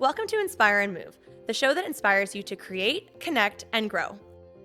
Welcome to Inspire and Move, the show that inspires you to create, connect, and grow.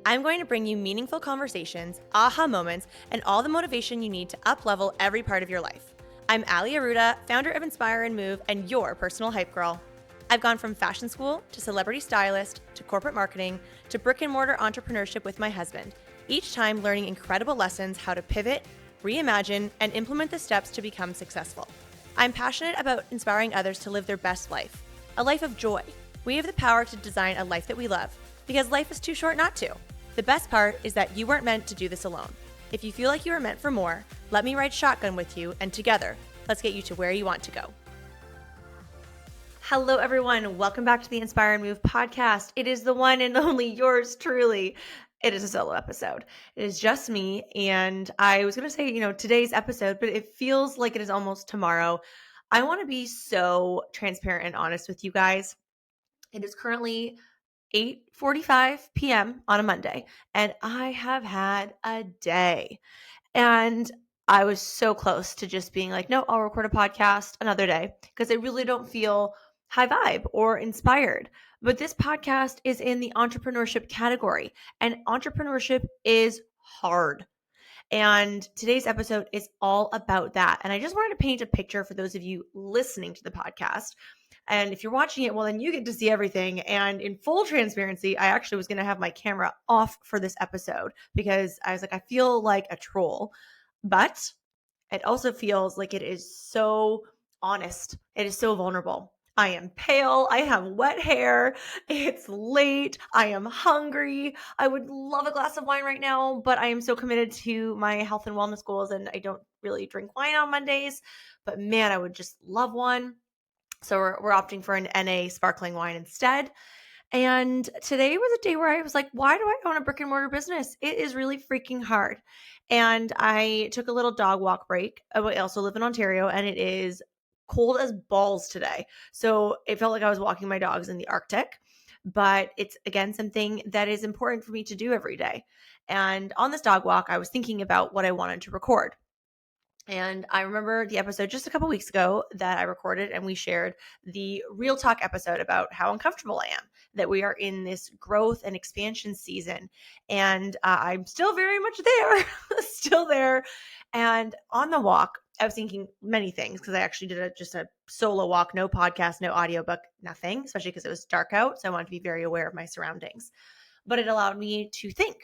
I'm going to bring you meaningful conversations, aha moments, and all the motivation you need to up-level every part of your life. I'm Ali Aruda, founder of Inspire and Move, and your personal hype girl. I've gone from fashion school to celebrity stylist to corporate marketing to brick and mortar entrepreneurship with my husband, each time learning incredible lessons how to pivot, reimagine, and implement the steps to become successful. I'm passionate about inspiring others to live their best life, a life of joy. We have the power to design a life that we love, because life is too short not to. The best part is that you weren't meant to do this alone. If you feel like you are meant for more, let me ride shotgun with you, and together, let's get you to where you want to go. Hello, everyone. Welcome back to the Inspire and Move podcast. It is the one and only yours truly. It is a solo episode. It is just me. And I was going to say, today's episode, but it feels like it is almost tomorrow. I want to be so transparent and honest with you guys. It is currently 8:45 p.m. on a Monday, and I have had a day. And I was so close to just being like, no, I'll record a podcast another day because I really don't feel high vibe or inspired. But this podcast is in the entrepreneurship category, and entrepreneurship is hard. And today's episode is all about that. And I just wanted to paint a picture for those of you listening to the podcast. And if you're watching it, well, then you get to see everything. And in full transparency, I actually was going to have my camera off for this episode because I was like, I feel like a troll, but it also feels like it is so honest. It is so vulnerable. I am pale. I have wet hair. It's late. I am hungry. I would love a glass of wine right now, but I am so committed to my health and wellness goals, and I don't really drink wine on Mondays. But man, I would just love one. So we're opting for an NA sparkling wine instead. And today was a day where I was like, why do I own a brick and mortar business? It is really freaking hard. And I took a little dog walk break. I also live in Ontario, and it is cold as balls today. So it felt like I was walking my dogs in the Arctic, but it's again something that is important for me to do every day. And on this dog walk, I was thinking about what I wanted to record. And I remember the episode just a couple weeks ago that I recorded, and we shared the real talk episode about how uncomfortable I am that we are in this growth and expansion season. And I'm still very much there, still there. And on the walk, I was thinking many things because I actually did just a solo walk, no podcast, no audiobook, nothing, especially because it was dark out. So I wanted to be very aware of my surroundings. But it allowed me to think.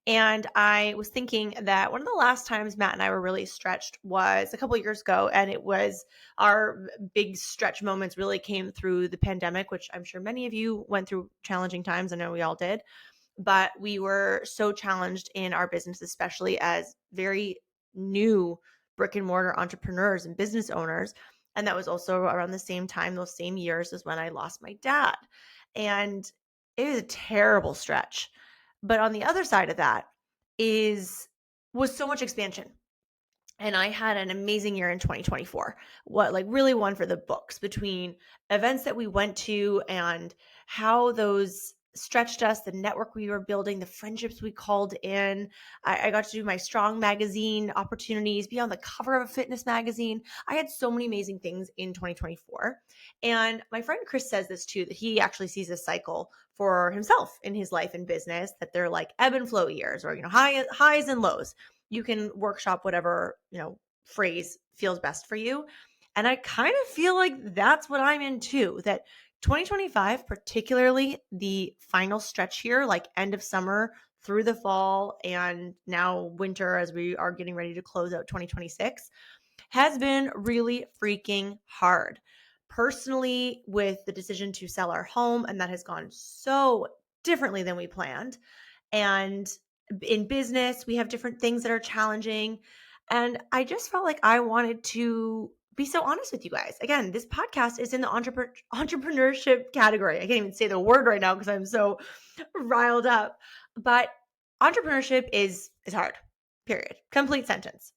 And I was thinking that one of the last times Matt and I were really stretched was a couple of years ago. And it was our big stretch moments really came through the pandemic, which I'm sure many of you went through challenging times. I know we all did. But we were so challenged in our business, especially as very new brick and mortar entrepreneurs and business owners. And that was also around the same time, those same years as when I lost my dad. And it was a terrible stretch. But on the other side of that was so much expansion. And I had an amazing year in 2024. Really one for the books between events that we went to and how those stretched us, the network we were building, the friendships we called in. I got to do my Strong magazine opportunities, be on the cover of a fitness magazine. I had so many amazing things in 2024. And my friend Chris says this too, that he actually sees a cycle for himself in his life and business, that they're like ebb and flow years, or, highs and lows. You can workshop whatever, phrase feels best for you. And I kind of feel like that's what I'm into, that 2025, particularly the final stretch here, like end of summer through the fall and now winter as we are getting ready to close out 2026, has been really freaking hard. Personally, with the decision to sell our home, and that has gone so differently than we planned. And in business, we have different things that are challenging. And I just felt like I wanted to be so honest with you guys. Again, this podcast is in the entrepreneurship category. I can't even say the word right now because I'm so riled up. But entrepreneurship is hard, period. Complete sentence.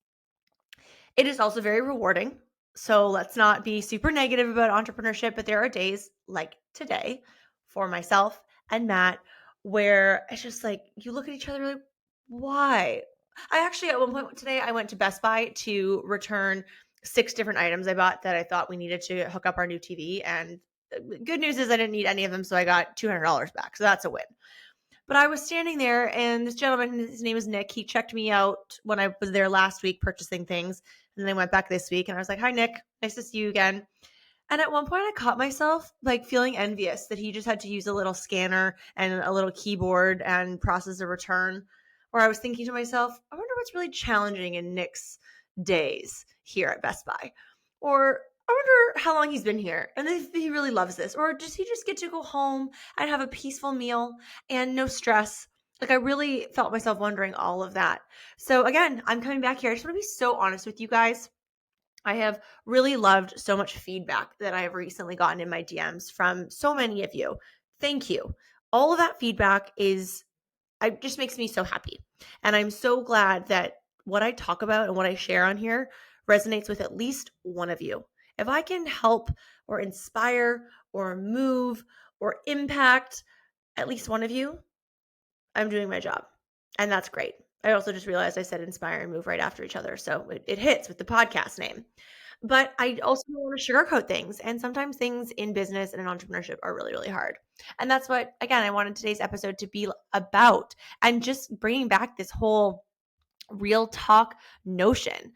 It is also very rewarding. So let's not be super negative about entrepreneurship, but there are days like today for myself and Matt where it's just like you look at each other like, why? I actually, at one point today, I went to Best Buy to return 6 different items I bought that I thought we needed to hook up our new TV. And good news is I didn't need any of them, so I got $200 back. So that's a win. But I was standing there, and this gentleman, his name is Nick, he checked me out when I was there last week purchasing things. And then I went back this week, and I was like, "Hi, Nick. Nice to see you again." And at one point I caught myself like feeling envious that he just had to use a little scanner and a little keyboard and process a return. Or I was thinking to myself, I wonder what's really challenging in Nick's days here at Best Buy. Or I wonder how long he's been here and if he really loves this. Or does he just get to go home and have a peaceful meal and no stress? Like, I really felt myself wondering all of that. So again, I'm coming back here. I just want to be so honest with you guys. I have really loved so much feedback that I have recently gotten in my DMs from so many of you. Thank you. All of that feedback it just makes me so happy. And I'm so glad that what I talk about and what I share on here resonates with at least one of you. If I can help or inspire or move or impact at least one of you, I'm doing my job. And that's great. I also just realized I said inspire and move right after each other. So it hits with the podcast name. But I also don't want to sugarcoat things. And sometimes things in business and in entrepreneurship are really, really hard. And that's what, again, I wanted today's episode to be about, and just bringing back this whole real talk notion.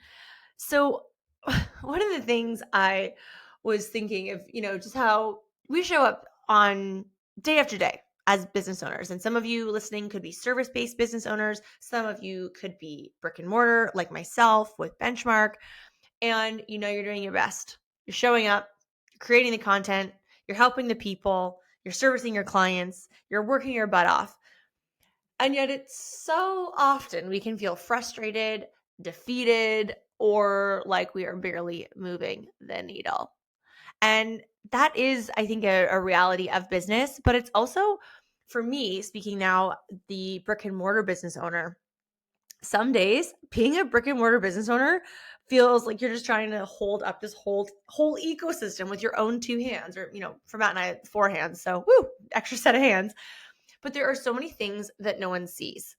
So, one of the things I was thinking of, just how we show up on day after day as business owners. And some of you listening could be service-based business owners. Some of you could be brick and mortar, like myself with Benchmark. And you're doing your best. You're showing up, you're creating the content, you're helping the people, you're servicing your clients, you're working your butt off. And yet it's so often we can feel frustrated, defeated, or like we are barely moving the needle. And that is, I think, a reality of business. But it's also, for me, speaking now, the brick and mortar business owner, some days being a brick and mortar business owner feels like you're just trying to hold up this whole ecosystem with your own two hands, or for Matt and I, 4 hands. So extra set of hands. But there are so many things that no one sees.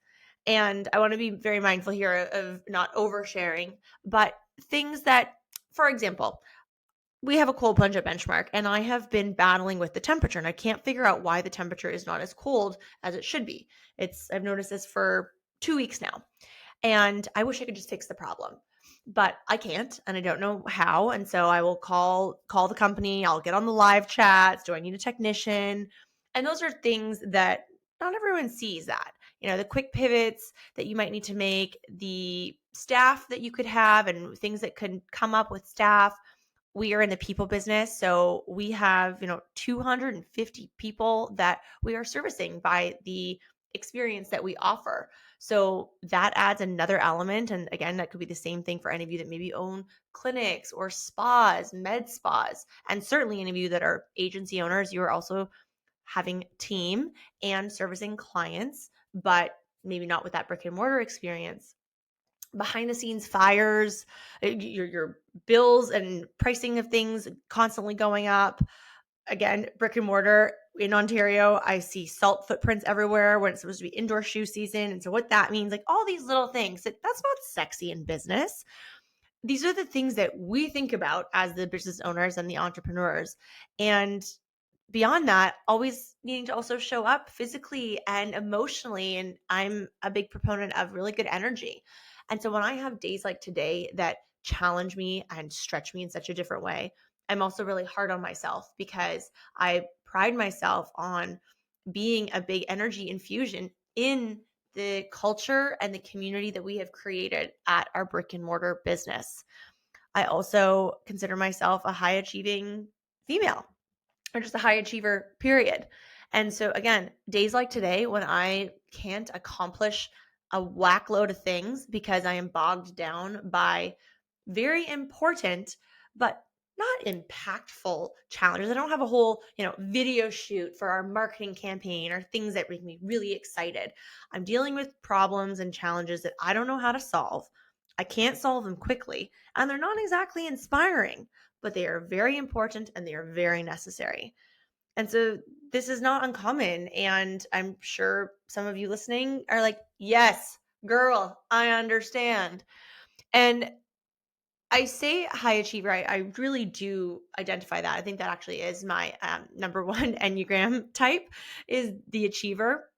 And I want to be very mindful here of not oversharing, but things that, for example, we have a cold plunge at Benchmark, and I have been battling with the temperature, and I can't figure out why the temperature is not as cold as it should be. I've noticed this for 2 weeks now, and I wish I could just fix the problem, but I can't, and I don't know how. And so I will call the company. I'll get on the live chats. Do I need a technician? And those are things that not everyone sees. That the quick pivots that you might need to make, the staff that you could have, and things that could come up with staff. We are in the people business, so we have 250 people that we are servicing by the experience that we offer. So that adds another element. And again, that could be the same thing for any of you that maybe own clinics or spas, med spas. And certainly any of you that are agency owners, you are also having team and servicing clients, but maybe not with that brick and mortar experience. Behind the scenes fires, your bills and pricing of things constantly going up. Again, brick and mortar in Ontario, I see salt footprints everywhere when it's supposed to be indoor shoe season. And so what that means, like all these little things, that's not sexy in business. These are the things that we think about as the business owners and the entrepreneurs. And beyond that, always needing to also show up physically and emotionally. And I'm a big proponent of really good energy. And so when I have days like today that challenge me and stretch me in such a different way, I'm also really hard on myself, because I pride myself on being a big energy infusion in the culture and the community that we have created at our brick and mortar business. I also consider myself a high achieving female, or just a high achiever, period. And so again, days like today when I can't accomplish a whack load of things because I am bogged down by very important but not impactful challenges. I don't have a whole, video shoot for our marketing campaign or things that make me really excited. I'm dealing with problems and challenges that I don't know how to solve. I can't solve them quickly, and they're not exactly inspiring, but they are very important and they are very necessary. And so this is not uncommon. And I'm sure some of you listening are like, yes, girl, I understand. And I say high achiever. I really do identify that. I think that actually is my number one Enneagram type is the achiever.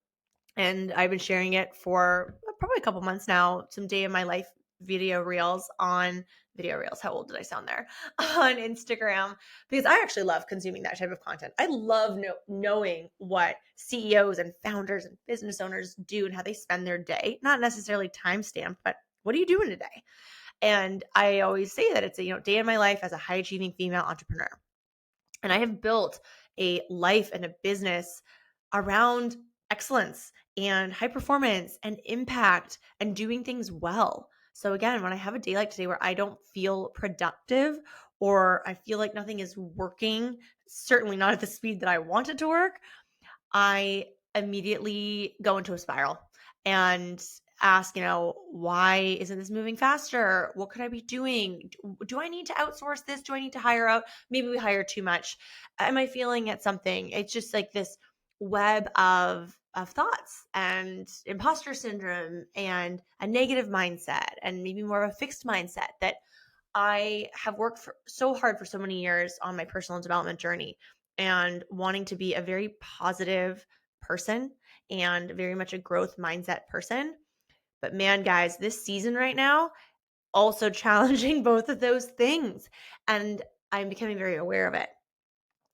And I've been sharing it for probably a couple months now, some day in my life video reels. How old did I sound there? On Instagram, because I actually love consuming that type of content. I love knowing what CEOs and founders and business owners do and how they spend their day, not necessarily time stamped, but what are you doing today? And I always say that it's a day in my life as a high achieving female entrepreneur. And I have built a life and a business around excellence and high performance and impact and doing things well. So again, when I have a day like today where I don't feel productive or I feel like nothing is working, certainly not at the speed that I want it to work, I immediately go into a spiral and ask, why isn't this moving faster? What could I be doing? Do I need to outsource this? Do I need to hire out? Maybe we hire too much. Am I feeling at something? It's just like this web of thoughts and imposter syndrome and a negative mindset and maybe more of a fixed mindset that I have worked so hard for so many years on my personal development journey and wanting to be a very positive person and very much a growth mindset person. But man, guys, this season right now, also challenging both of those things. And I'm becoming very aware of it,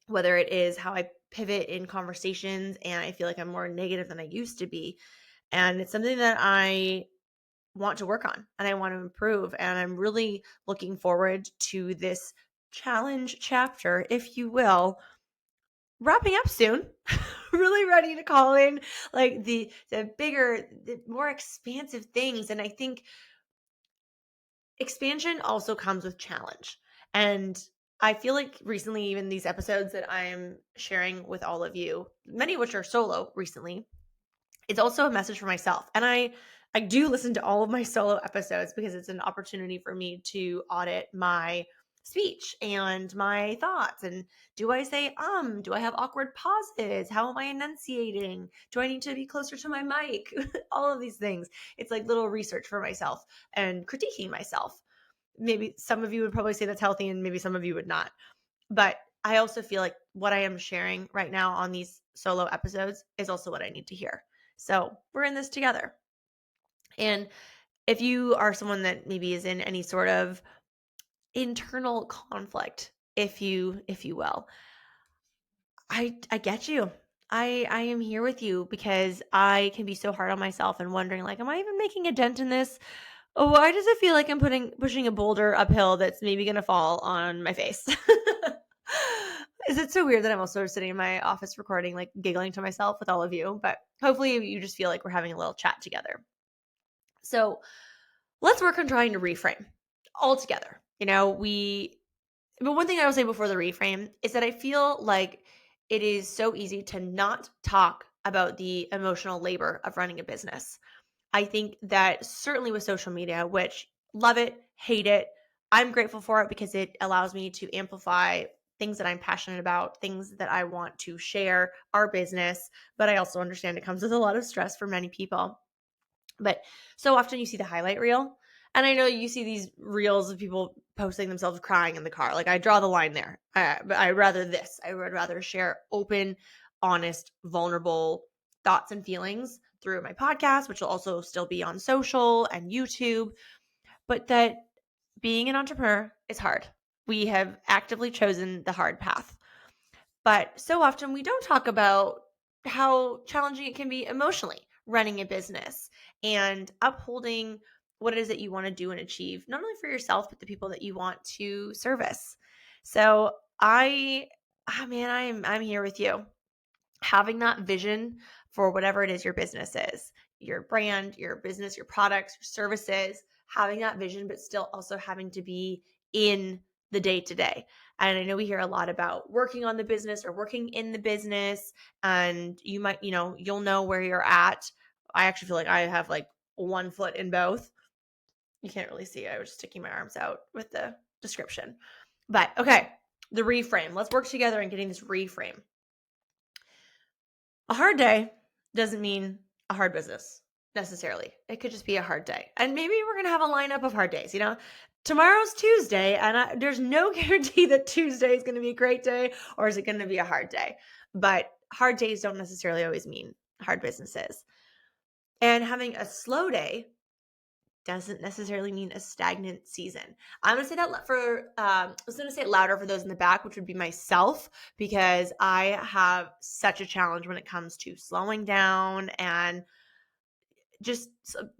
whether it is how I pivot in conversations and I feel like I'm more negative than I used to be. And it's something that I want to work on and I want to improve. And I'm really looking forward to this challenge chapter, if you will, wrapping up soon. Really ready to call in like the bigger, the more expansive things. And I think expansion also comes with challenge. And I feel like recently, even these episodes that I'm sharing with all of you, many of which are solo recently, it's also a message for myself. And I do listen to all of my solo episodes because it's an opportunity for me to audit my speech and my thoughts. And do I say do I have awkward pauses? How am I enunciating? Do I need to be closer to my mic? All of these things. It's like little research for myself and critiquing myself. Maybe some of you would probably say that's healthy and maybe some of you would not. But I also feel like what I am sharing right now on these solo episodes is also what I need to hear. So we're in this together. And if you are someone that maybe is in any sort of internal conflict, if you will, I get you. I am here with you because I can be so hard on myself and wondering like, am I even making a dent in this? Oh, why does it feel like I'm pushing a boulder uphill that's maybe gonna fall on my face? Is it so weird that I'm also sitting in my office recording, like giggling to myself with all of you? But hopefully you just feel like we're having a little chat together. So let's work on trying to reframe all together. But one thing I will say before the reframe is that I feel like it is so easy to not talk about the emotional labor of running a business. I think that certainly with social media, which love it, hate it, I'm grateful for it because it allows me to amplify things that I'm passionate about, things that I want to share, our business. But I also understand it comes with a lot of stress for many people. But so often you see the highlight reel. And I know you see these reels of people posting themselves crying in the car. Like I draw the line there. But I rather this. I would rather share open, honest, vulnerable thoughts and feelings through my podcast, which will also still be on social and YouTube. But that being an entrepreneur is hard. We have actively chosen the hard path. But so often we don't talk about how challenging it can be emotionally running a business and upholding what it is that you want to do and achieve, not only for yourself, but the people that you want to service. So I'm here with you. Having that vision for whatever it is your business is, your brand, your business, your products, your services, having that vision, but still also having to be in the day to day. And I know we hear a lot about working on the business or working in the business, and you might, you'll know where you're at. I actually feel like I have like one foot in both. You can't really see. I was sticking my arms out with the description. But okay, the reframe. Let's work together in getting this reframe. A hard day doesn't mean a hard business. necessarily. It could just be a hard day. And maybe we're going to have a lineup of hard days. Tomorrow's Tuesday, and there's no guarantee that Tuesday is going to be a great day or is it going to be a hard day. But hard days don't necessarily always mean hard businesses. And having a slow day doesn't necessarily mean a stagnant season. I'm going to say that I was going to say it louder for those in the back, which would be myself, because I have such a challenge when it comes to slowing down and just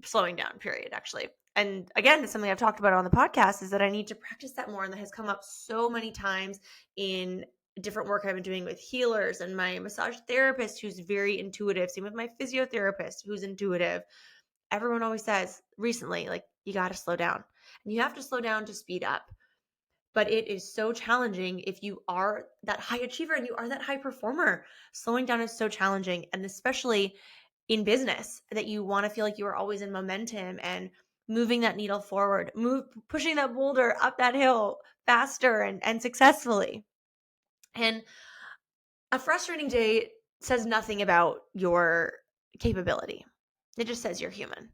slowing down, period, actually. And again, it's something I've talked about on the podcast, is that I need to practice that more. And that has come up so many times in different work I've been doing with healers and my massage therapist, who's very intuitive. Same with my physiotherapist, who's intuitive. Everyone always says recently, like, you got to slow down, and you have to slow down to speed up. But it is so challenging if you are that high achiever and you are that high performer. Slowing down is so challenging. And especially in business, that you want to feel like you are always in momentum and moving that needle forward, pushing that boulder up that hill faster and successfully. And a frustrating day says nothing about your capability. It just says you're human.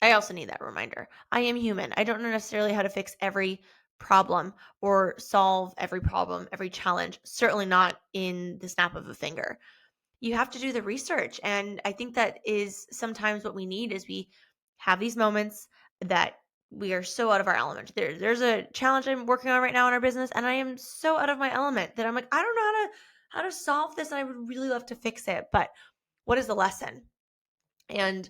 I also need that reminder. I am human. I don't know necessarily how to fix every problem or solve every problem, every challenge, certainly not in the snap of a finger. You have to do the research. And I think that is sometimes what we need, is we have these moments that we are so out of our element. There's a challenge I'm working on right now in our business, and I am so out of my element that I'm like, I don't know how to solve this, and I would really love to fix it. But what is the lesson? And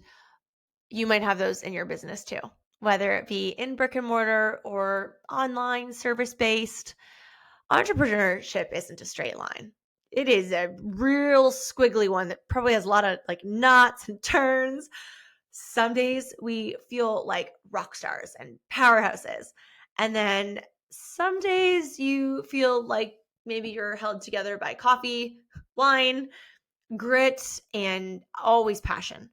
you might have those in your business too, whether it be in brick and mortar or online, service-based. Entrepreneurship isn't a straight line. It is a real squiggly one that probably has a lot of like knots and turns. Some days we feel like rock stars and powerhouses. And then some days you feel like maybe you're held together by coffee, wine, grit, and always passion.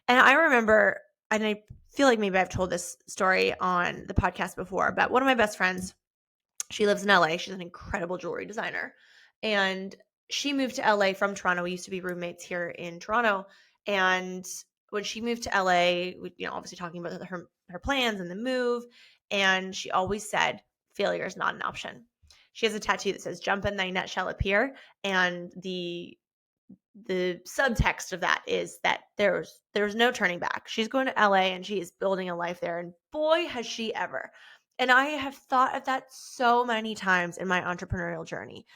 And I remember, and I feel like maybe I've told this story on the podcast before, but one of my best friends, she lives in LA. She's an incredible jewelry designer. And she moved to LA from Toronto. We used to be roommates here in Toronto. And when she moved to LA, obviously talking about her plans and the move, and she always said, failure is not an option. She has a tattoo that says, jump and thy net shall appear. And the subtext of that is that there's no turning back. She's going to LA and she is building a life there. And boy, has she ever. And I have thought of that so many times in my entrepreneurial journey.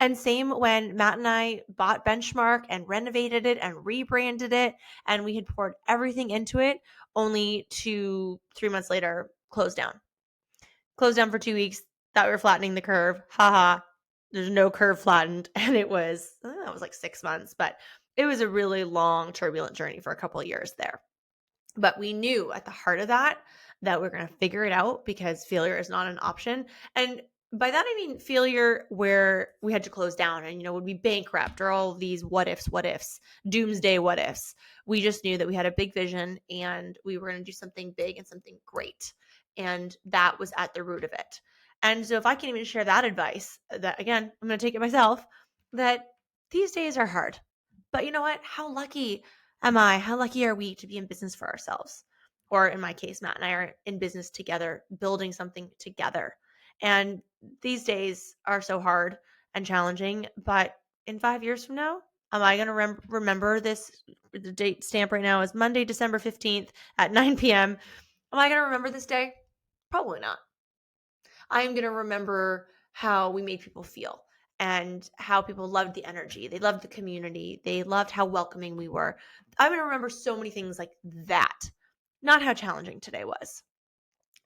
And same when Matt and I bought Benchmark and renovated it and rebranded it, and we had poured everything into it, only to 3 months later close down. Closed down for 2 weeks, thought we were flattening the curve. Haha. There's no curve flattened. And it was like 6 months, but it was a really long, turbulent journey for a couple of years there. But we knew at the heart of that we're going to figure it out, because failure is not an option. And by that, I mean failure where we had to close down and, would be bankrupt, or all of these what ifs, doomsday what ifs. We just knew that we had a big vision and we were going to do something big and something great. And that was at the root of it. And so if I can even share that advice, that again, I'm going to take it myself, that these days are hard. But you know what? How lucky am I? How lucky are we to be in business for ourselves? Or in my case, Matt and I are in business together, building something together. And these days are so hard and challenging. But in 5 years from now, am I going to remember this? The date stamp right now is Monday, December 15th at 9 p.m. Am I going to remember this day? Probably not. I'm going to remember how we made people feel and how people loved the energy. They loved the community. They loved how welcoming we were. I'm going to remember so many things like that, not how challenging today was.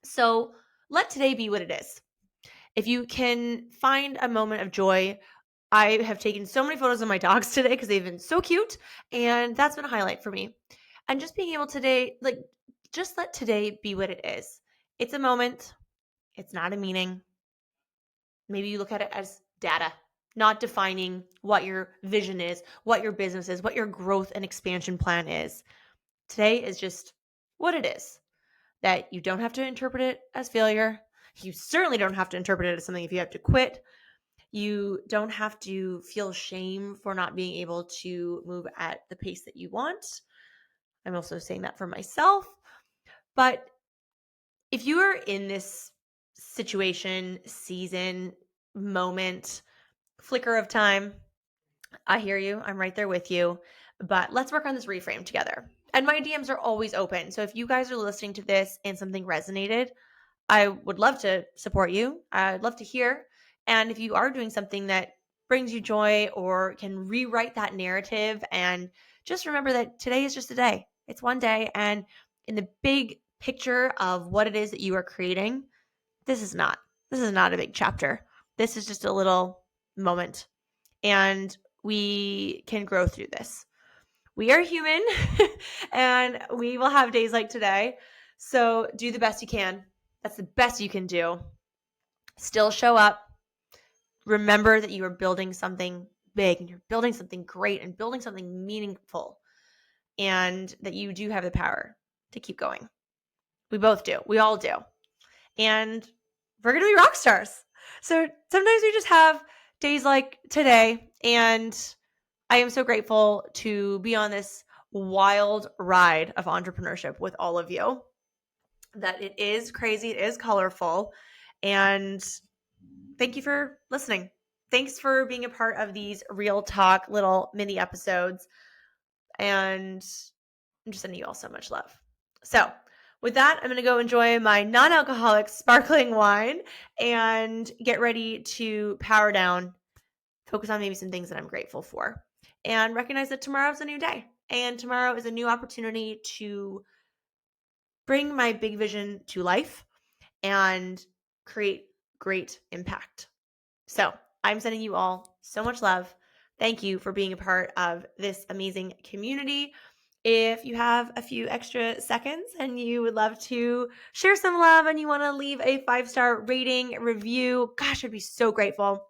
So let today be what it is. If you can find a moment of joy, I have taken so many photos of my dogs today because they've been so cute, and that's been a highlight for me. And just being able today, just let today be what it is. It's a moment. It's not a meaning. Maybe you look at it as data, not defining what your vision is, what your business is, what your growth and expansion plan is. Today is just what it is, that you don't have to interpret it as failure. You certainly don't have to interpret it as something if you have to quit. You don't have to feel shame for not being able to move at the pace that you want. I'm also saying that for myself. But if you are in this situation, season, moment, flicker of time, I hear you. I'm right there with you. But let's work on this reframe together. And my DMs are always open. So if you guys are listening to this and something resonated, I would love to support you. I'd love to hear. And if you are doing something that brings you joy or can rewrite that narrative, and just remember that today is just a day. It's one day. And in the big picture of what it is that you are creating, this is not a big chapter. This is just a little moment. And we can grow through this. We are human and we will have days like today. So do the best you can. That's the best you can do. Still show up. Remember that you are building something big and you're building something great and building something meaningful, and that you do have the power to keep going. We both do. We all do. And we're going to be rock stars. So sometimes we just have days like today, and I am so grateful to be on this wild ride of entrepreneurship with all of you. That it is crazy, it is colorful, and thank you for listening. Thanks for being a part of these real talk little mini episodes, and I'm just sending you all so much love. So with that, I'm going to go enjoy my non-alcoholic sparkling wine and get ready to power down, focus on maybe some things that I'm grateful for, and recognize that tomorrow's a new day. And tomorrow is a new opportunity to bring my big vision to life and create great impact. So I'm sending you all so much love. Thank you for being a part of this amazing community. If you have a few extra seconds and you would love to share some love and you want to leave a 5-star rating, review, gosh, I'd be so grateful.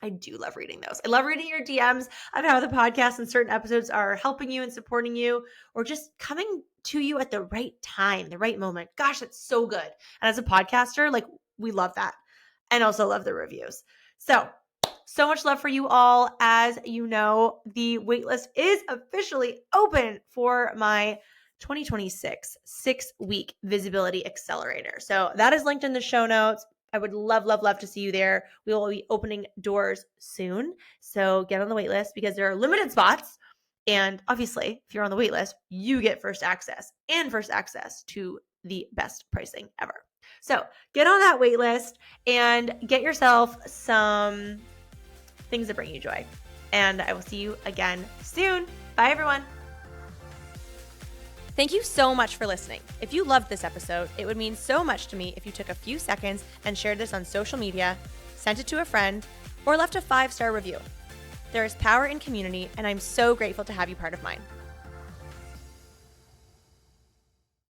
I do love reading those. I love reading your DMs of how the podcast and certain episodes are helping you and supporting you, or just coming to you at the right time, the right moment. Gosh, that's so good. And as a podcaster, like, we love that, and also love the reviews. So much love for you all. As you know, the waitlist is officially open for my 2026 6-week visibility accelerator. So that is linked in the show notes. I would love, love, love to see you there. We will be opening doors soon. So get on the wait list because there are limited spots. And obviously, if you're on the wait list, you get first access to the best pricing ever. So get on that wait list and get yourself some things that bring you joy. And I will see you again soon. Bye, everyone. Thank you so much for listening. If you loved this episode, it would mean so much to me if you took a few seconds and shared this on social media, sent it to a friend, or left a 5-star review. There is power in community, and I'm so grateful to have you part of mine.